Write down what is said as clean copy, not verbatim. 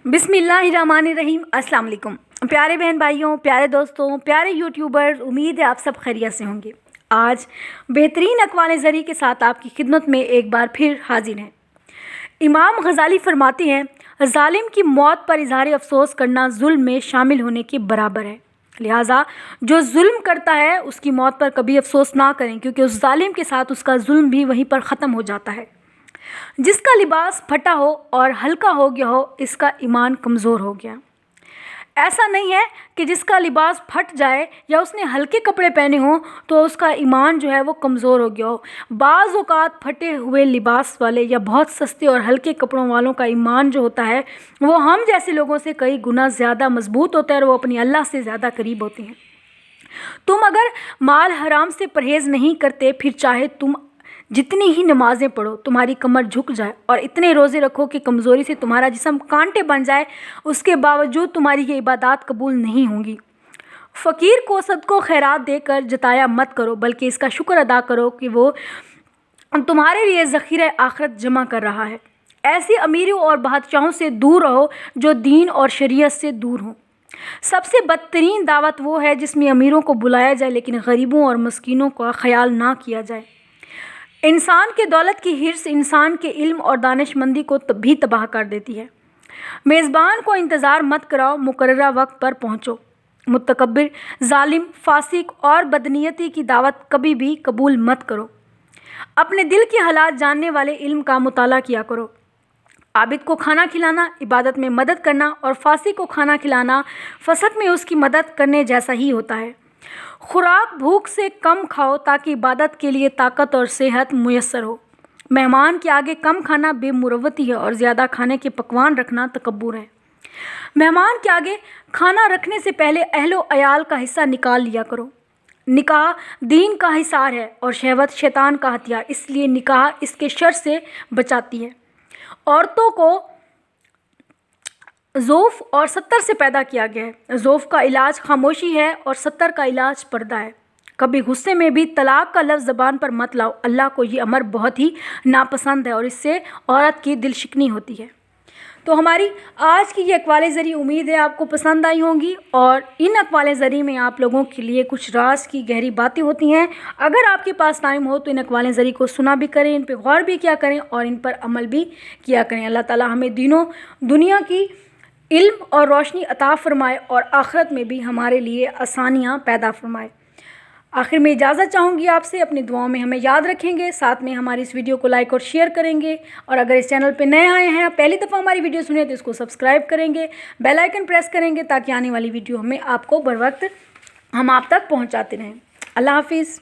बिस्मिल्लाहिर्रहमानिर्रहीम। अस्सलाम वालेकुम प्यारे बहन भाइयों, प्यारे दोस्तों, प्यारे यूट्यूबर्स, उम्मीद है आप सब खैरियत से होंगे। आज बेहतरीन अक़वाल ज़री के साथ आपकी खिदमत में एक बार फिर हाजिर हैं। इमाम गज़ाली फरमाते हैं, ज़ालिम की मौत पर इज़हार अफसोस करना जुल्म में शामिल होने के बराबर है। लिहाजा जो जुल्म करता है उसकी मौत पर कभी अफसोस ना करें, क्योंकि उस ज़ालिम के साथ उसका जुल्म भी वहीं पर ख़त्म हो जाता है। जिसका लिबास फटा हो और हल्का हो गया हो, इसका ईमान कमज़ोर हो गया। ऐसा नहीं है कि जिसका लिबास फट जाए या उसने हल्के कपड़े पहने हों तो उसका ईमान जो है वो कमज़ोर हो गया हो। बाज़ औक़ात फटे हुए लिबास वाले या बहुत सस्ते और हल्के कपड़ों वालों का ईमान जो होता है वो हम जैसे लोगों से कई गुना ज़्यादा मजबूत होता है और वो अपनी अल्लाह से ज़्यादा करीब होते हैं। तुम अगर माल हराम से परहेज़ नहीं करते, फिर चाहे तुम जितनी ही नमाज़ें पढ़ो, तुम्हारी कमर झुक जाए और इतने रोज़े रखो कि कमज़ोरी से तुम्हारा जिस्म कांटे बन जाए, उसके बावजूद तुम्हारी ये इबादत कबूल नहीं होंगी। फ़कीर को सदको खैरात देकर जताया मत करो, बल्कि इसका शुक्र अदा करो कि वो तुम्हारे लिए ज़ख़ीरा आखिरत जमा कर रहा है। ऐसी अमीरों और बादशाहों से दूर रहो जो दीन और शरीयत से दूर हों। सबसे बदतरीन दावत वो है जिसमें अमीरों को बुलाया जाए लेकिन गरीबों और मस्कीनों का ख्याल ना किया जाए। इंसान के दौलत की हिर्स इंसान के इल्म और दानिशमंदी को भी तबाह कर देती है। मेज़बान को इंतज़ार मत कराओ, मुकर्ररा वक्त पर पहुँचो। मुतकब्बिर, जालिम, फासिक और बदनीयती की दावत कभी भी कबूल मत करो। अपने दिल के हालात जानने वाले इल्म का मुताला किया करो। आबिद को खाना खिलाना इबादत में मदद करना और फासिक को खाना खिलाना फसक में उसकी मदद करने जैसा ही होता है। खुराक भूख से कम खाओ ताकि इबादत के लिए ताकत और सेहत मुयस्सर हो। मेहमान के आगे कम खाना बेमुरव्वती है और ज़्यादा खाने के पकवान रखना तकब्बुर है। मेहमान के आगे खाना रखने से पहले अहलो अयाल का हिस्सा निकाल लिया करो। निकाह दीन का हिसार है और शहवत शैतान का हथियार, इसलिए निकाह इसके शर से बचाती है। औरतों को ज़ौफ़ और सत्तर से पैदा किया गया है। ज़ौफ़ का इलाज खामोशी है और सत्तर का इलाज पर्दा है। कभी गुस्से में भी तलाक का लफ्ज़ ज़बान पर मत लाओ। अल्लाह को ये अमर बहुत ही नापसंद है और इससे औरत की दिल शिकनी होती है। तो हमारी आज की ये अक़वाल ज़री उम्मीद है आपको पसंद आई होंगी, और इन अक़वाल ज़री में आप लोगों के लिए कुछ राज की गहरी बातें होती हैं। अगर आपके पास टाइम हो तो इन अक़वाल ज़री को सुना भी करें, इन पर गौर भी किया करें और इन पर अमल भी किया करें। अल्लाह ताला हमें दीनों दुनिया की इल्म और रोशनी अता फ़रमाए और आखिरत में भी हमारे लिए आसानियाँ पैदा फ़रमाए। आखिर में इजाज़त चाहूँगी आपसे, अपनी दुआओं में हमें याद रखेंगे, साथ में हमारी इस वीडियो को लाइक और शेयर करेंगे, और अगर इस चैनल पे नए आए हैं, पहली दफ़ा हमारी वीडियो सुने तो इसको सब्सक्राइब करेंगे, बेल आइकन प्रेस करेंगे ताकि आने वाली वीडियो हमें आपको बर वक्त हम आप तक पहुँचाते रहें। अल्लाह हाफिज़।